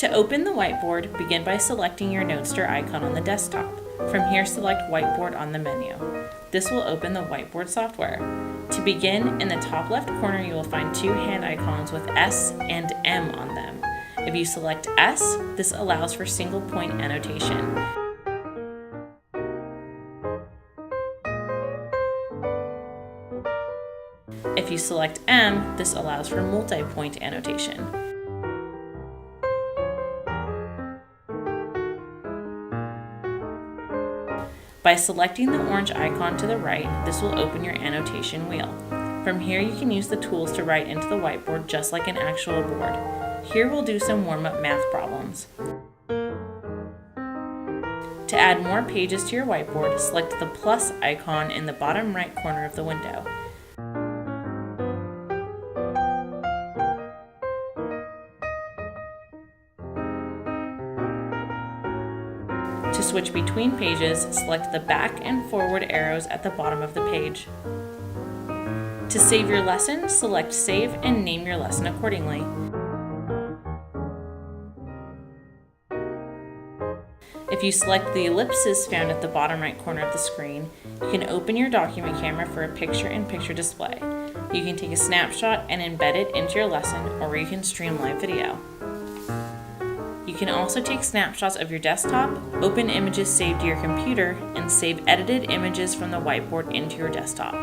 To open the whiteboard, begin by selecting your KnoteSter icon on the desktop. From here, select Whiteboard on the menu. This will open the Whiteboard software. To begin, in the top left corner, you will find two hand icons with S and M on them. If you select S, this allows for single point annotation. If you select M, this allows for multi-point annotation. By selecting the orange icon to the right, this will open your annotation wheel. From here, you can use the tools to write into the whiteboard just like an actual board. Here we'll do some warm-up math problems. To add more pages to your whiteboard, select the plus icon in the bottom right corner of the window. To switch between pages, select the back and forward arrows at the bottom of the page. To save your lesson, select Save and name your lesson accordingly. If you select the ellipses found at the bottom right corner of the screen, you can open your document camera for a picture-in-picture display. You can take a snapshot and embed it into your lesson, or you can stream live video. You can also take snapshots of your desktop, open images saved to your computer, and save edited images from the whiteboard into your desktop.